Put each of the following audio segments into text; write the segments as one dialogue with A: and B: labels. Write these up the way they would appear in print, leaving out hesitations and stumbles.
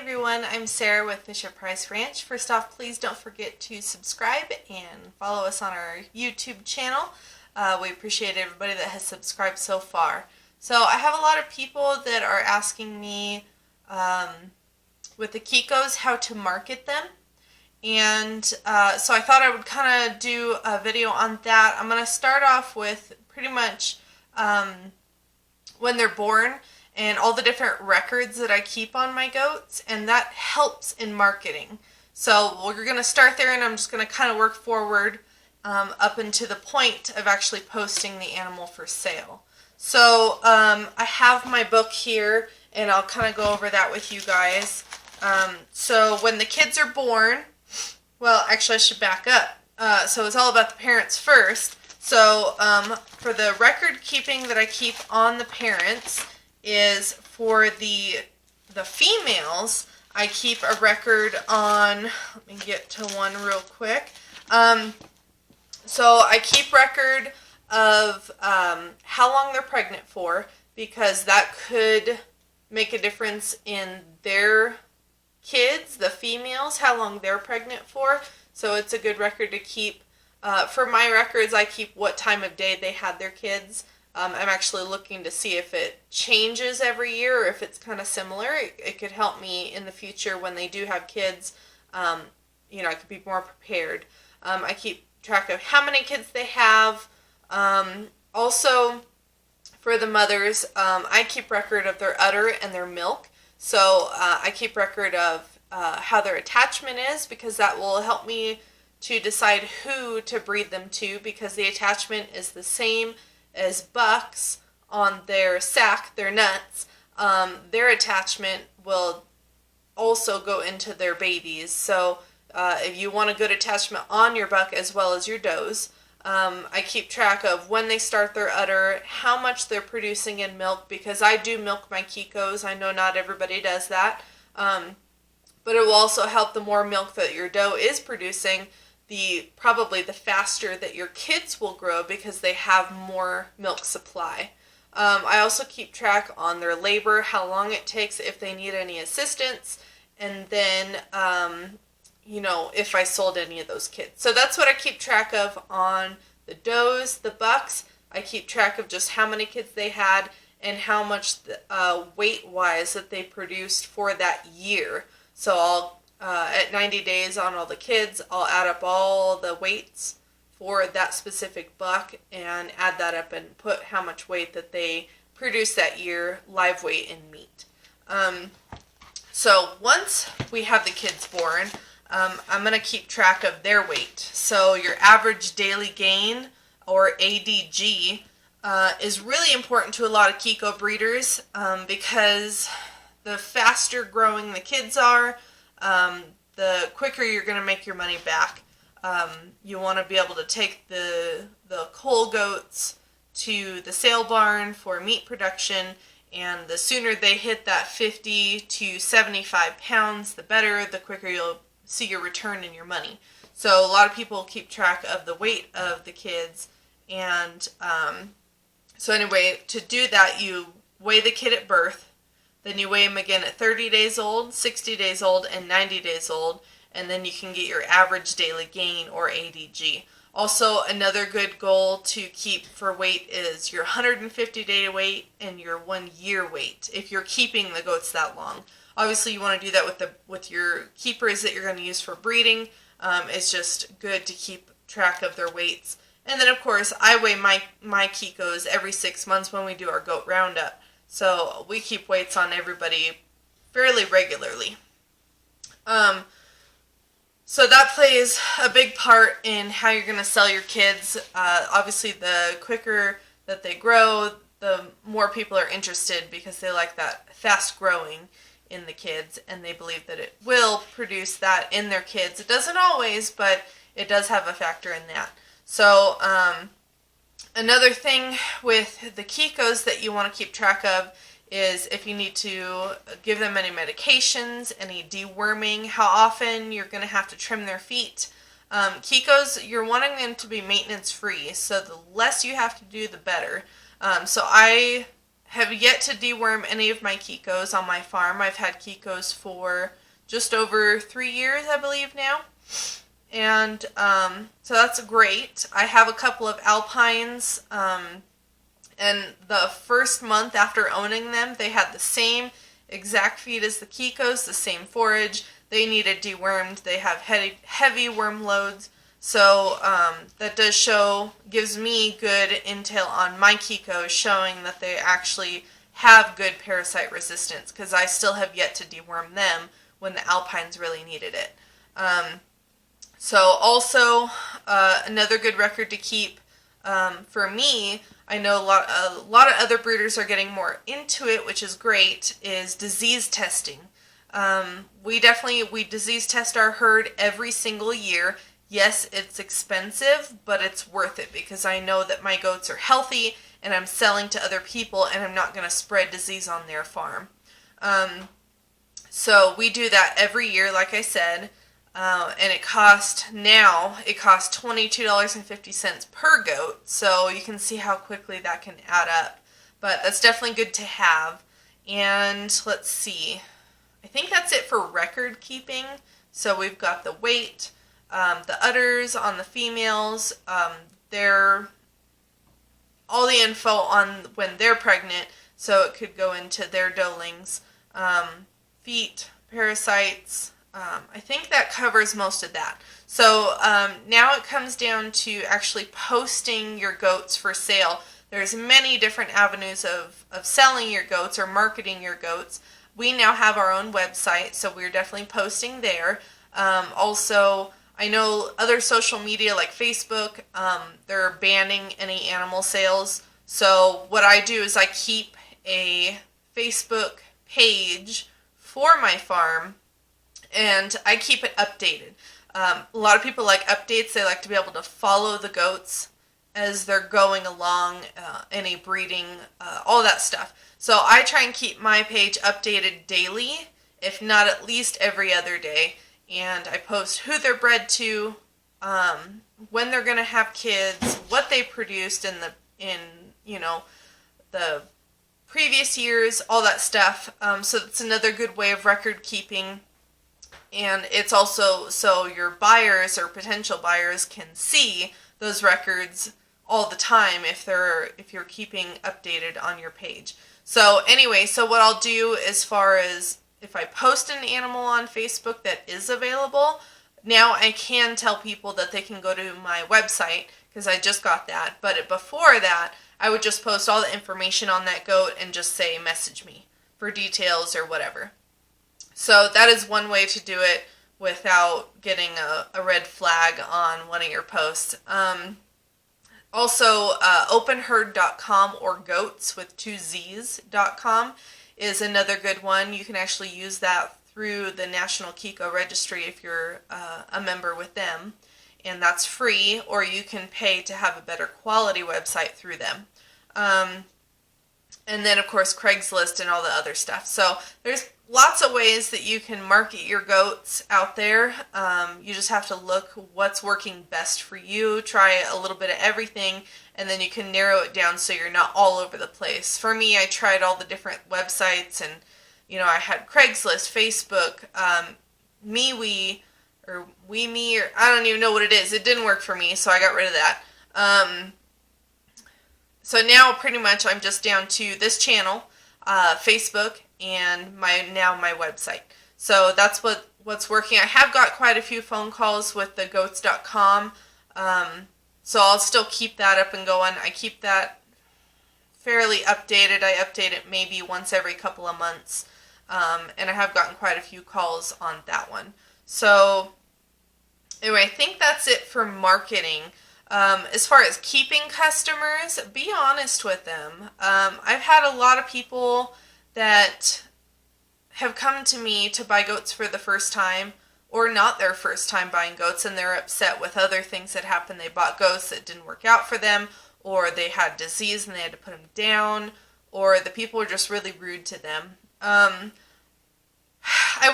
A: everyone, I'm Sarah with Fisher Price Ranch. First off, please don't forget to subscribe and follow us on our YouTube channel. We appreciate everybody that has subscribed so far. So I have a lot of people that are asking me with the Kikos how to market them. And so I thought I would kind of do a video on that. I'm going to start off with pretty much when they're born and all the different records that I keep on my goats, and that helps in marketing. So we're going to start there, and I'm just going to kind of work forward up into the point of actually posting the animal for sale. So I have my book here, and I'll kind of go over that with you guys. So when the kids are born, well, actually I should back up. So it's all about the parents first. So for the record keeping that I keep on the parents is for the females, I keep a record on, let me get to one real quick. So I keep record of how long they're pregnant for, because that could make a difference in their kids, the females, how long they're pregnant for. So it's a good record to keep. For my records, I keep what time of day they had their kids. I'm actually looking to see if it changes every year or if it's kind of similar. It could help me in the future when they do have kids. I could be more prepared. I keep track of how many kids they have. Also, for the mothers, I keep record of their udder and their milk. So I keep record of how their attachment is, because that will help me to decide who to breed them to, because the attachment is the same as bucks on their sack, their nuts. Their attachment will also go into their babies. So if you want a good attachment on your buck as well as your does, I keep track of when they start their udder, how much they're producing in milk, because I do milk my Kikos. I know not everybody does that. But it will also help the more milk that your doe is producing, probably the faster that your kids will grow, because they have more milk supply. I also keep track on their labor, how long it takes, if they need any assistance, and then if I sold any of those kids. So that's what I keep track of on the does. The bucks, I keep track of just how many kids they had and how much weight-wise that they produced for that year. So I'll at 90 days on all the kids, I'll add up all the weights for that specific buck and add that up and put how much weight that they produced that year, live weight in meat. So once we have the kids born, I'm going to keep track of their weight. So your average daily gain, or ADG, is really important to a lot of Kiko breeders, because the faster growing the kids are, the quicker you're going to make your money back. You want to be able to take the cull goats to the sale barn for meat production, and the sooner they hit that 50 to 75 pounds, the better, the quicker you'll see your return in your money. So a lot of people keep track of the weight of the kids, and so anyway, to do that, you weigh the kid at birth. Then you weigh him again at 30 days old, 60 days old, and 90 days old, and then you can get your average daily gain, or ADG. Also, another good goal to keep for weight is your 150-day weight and your 1 year weight, if you're keeping the goats that long. Obviously, you want to do that with your keepers that you're going to use for breeding. It's just good to keep track of their weights. And then, of course, I weigh my Kikos every 6 months when we do our goat roundup. So we keep weights on everybody fairly regularly. So that plays a big part in how you're going to sell your kids. Obviously, the quicker that they grow, the more people are interested, because they like that fast growing in the kids, and they believe that it will produce that in their kids. It doesn't always, but it does have a factor in that. So another thing with the Kikos that you want to keep track of is if you need to give them any medications, any deworming, how often you're going to have to trim their feet. Kikos, you're wanting them to be maintenance free, so the less you have to do, the better. So I have yet to deworm any of my Kikos on my farm. I've had Kikos for just over 3 years, I believe now. And so that's great. I have a couple of Alpines, and the first month after owning them, they had the same exact feed as the Kikos, the same forage. They needed dewormed. They have heavy worm loads. So that does gives me good intel on my Kikos, showing that they actually have good parasite resistance, because I still have yet to deworm them when the Alpines really needed it. So also another good record to keep for me, I know a lot of other breeders are getting more into it, which is great, is disease testing. We disease test our herd every single year. Yes, it's expensive, but it's worth it, because I know that my goats are healthy and I'm selling to other people and I'm not going to spread disease on their farm. So we do that every year, like I said, and it costs $22.50 per goat, so you can see how quickly that can add up. But that's definitely good to have. And let's see, I think that's it for record keeping. So we've got the weight, the udders on the females, all the info on when they're pregnant, so it could go into their doelings, feet, parasites. I think that covers most of that. So now it comes down to actually posting your goats for sale. There's many different avenues of selling your goats or marketing your goats. We now have our own website, so we're definitely posting there. Also, I know other social media like Facebook, they're banning any animal sales. So what I do is I keep a Facebook page for my farm, and I keep it updated. A lot of people like updates. They like to be able to follow the goats as they're going along, any breeding, all that stuff. So I try and keep my page updated daily, if not at least every other day. And I post who they're bred to, when they're going to have kids, what they produced in the previous years, all that stuff. So it's another good way of record keeping. And it's also so your buyers or potential buyers can see those records all the time if you're keeping updated on your page. So anyway, so what I'll do as far as if I post an animal on Facebook that is available, now I can tell people that they can go to my website, because I just got that. But before that, I would just post all the information on that goat and just say message me for details or whatever. So that is one way to do it without getting a red flag on one of your posts. Also, openherd.com or goats with 2 Z's.com is another good one. You can actually use that through the National Kiko Registry if you're a member with them, and that's free, or you can pay to have a better quality website through them. And then, of course, Craigslist and all the other stuff. So there's lots of ways that you can market your goats out there. You just have to look what's working best for you, try a little bit of everything, and then you can narrow it down so you're not all over the place. For me, I tried all the different websites, and I had Craigslist, Facebook, MeWe, or WeMe, or I don't even know what it is. It didn't work for me, so I got rid of that. So now pretty much I'm just down to this channel, Facebook, and my website. So that's what's working. I have got quite a few phone calls with the goats.com, so I'll still keep that up and going. I keep that fairly updated. I update it maybe once every couple of months, and I have gotten quite a few calls on that one. So anyway, I think that's it for marketing. As far as keeping customers, be honest with them. I've had a lot of people that have come to me to buy goats for the first time, or not their first time buying goats, and they're upset with other things that happened. They bought goats that didn't work out for them, or they had disease and they had to put them down, or the people were just really rude to them. I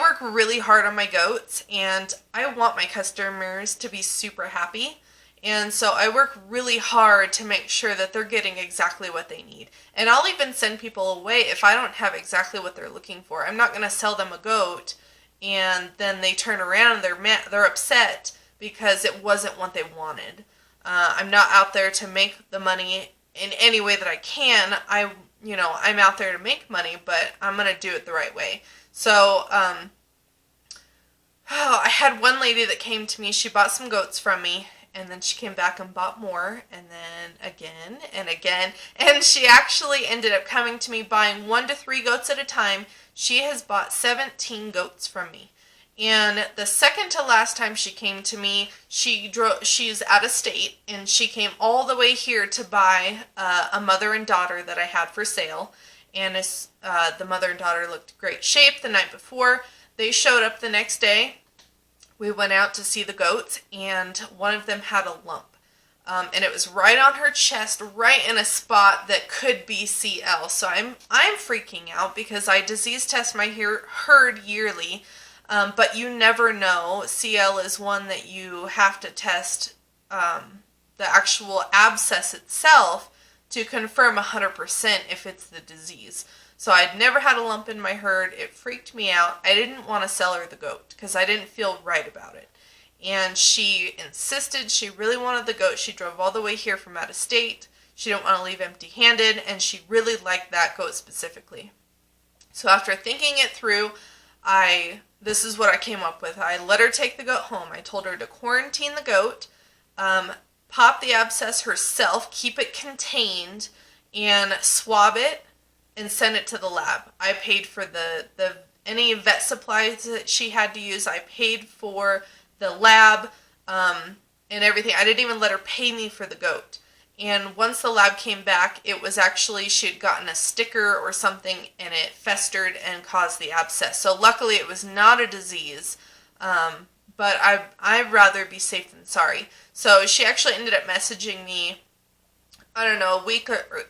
A: work really hard on my goats, and I want my customers to be super happy. And so I work really hard to make sure that they're getting exactly what they need. And I'll even send people away if I don't have exactly what they're looking for. I'm not going to sell them a goat and then they turn around and they're upset because it wasn't what they wanted. I'm not out there to make the money in any way that I can. I'm out there to make money, but I'm going to do it the right way. So, I had one lady that came to me. She bought some goats from me, and then she came back and bought more, and then again and again. And she actually ended up coming to me buying 1 to 3 goats at a time. She has bought 17 goats from me. And the second to last time she came to me, she's out of state, and she came all the way here to buy a mother and daughter that I had for sale. And the mother and daughter looked great shape the night before. They showed up the next day. We went out to see the goats, and one of them had a lump. And it was right on her chest, right in a spot that could be CL. So I'm freaking out because I disease test my herd yearly. But you never know. CL is one that you have to test the actual abscess itself to confirm 100% if it's the disease. So I'd never had a lump in my herd. It freaked me out. I didn't want to sell her the goat because I didn't feel right about it. And she insisted she really wanted the goat. She drove all the way here from out of state. She didn't want to leave empty-handed, and she really liked that goat specifically. So after thinking it through, this is what I came up with. I let her take the goat home. I told her to quarantine the goat, pop the abscess herself, keep it contained, and swab it and send it to the lab. I paid for any vet supplies that she had to use. I paid for the lab and everything. I didn't even let her pay me for the goat. And once the lab came back, it was actually she had gotten a sticker or something, and it festered and caused the abscess. So luckily it was not a disease, but I'd rather be safe than sorry. So she actually ended up messaging me, I don't know,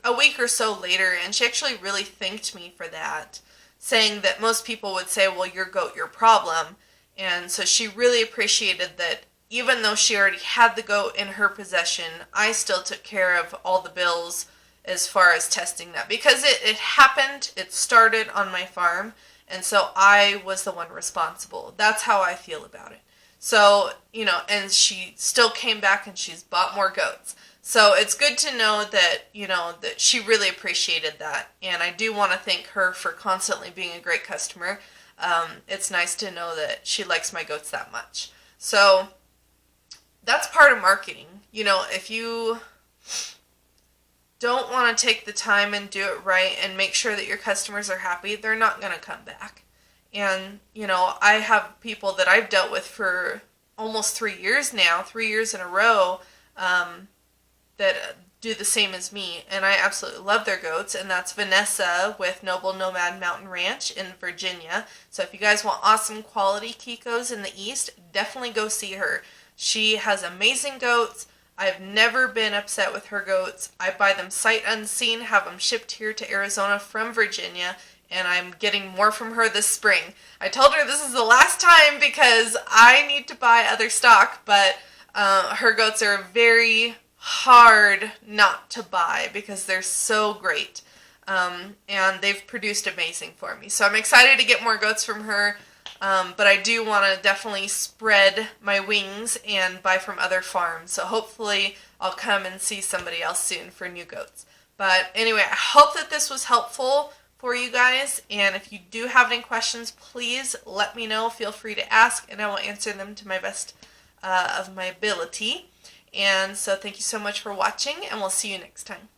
A: a week or so later, and she actually really thanked me for that, saying that most people would say, well, your goat, your problem. And so she really appreciated that even though she already had the goat in her possession, I still took care of all the bills as far as testing that. Because it happened, it started on my farm, and so I was the one responsible. That's how I feel about it. So, and she still came back and she's bought more goats. So it's good to know that, that she really appreciated that. And I do want to thank her for constantly being a great customer. It's nice to know that she likes my goats that much. So that's part of marketing. If you don't want to take the time and do it right and make sure that your customers are happy, they're not going to come back. And, I have people that I've dealt with for almost 3 years now, 3 years in a row, that do the same as me. And I absolutely love their goats. And that's Vanessa with Noble Nomad Mountain Ranch in Virginia. So if you guys want awesome quality Kikos in the East, definitely go see her. She has amazing goats. I've never been upset with her goats. I buy them sight unseen, have them shipped here to Arizona from Virginia, and I'm getting more from her this spring. I told her this is the last time because I need to buy other stock, but her goats are very hard not to buy because they're so great. And they've produced amazing for me. So I'm excited to get more goats from her. But I do want to definitely spread my wings and buy from other farms. So hopefully I'll come and see somebody else soon for new goats. But anyway, I hope that this was helpful for you guys. And if you do have any questions, please let me know. Feel free to ask, and I will answer them to my best of my ability. And so thank you so much for watching, and we'll see you next time.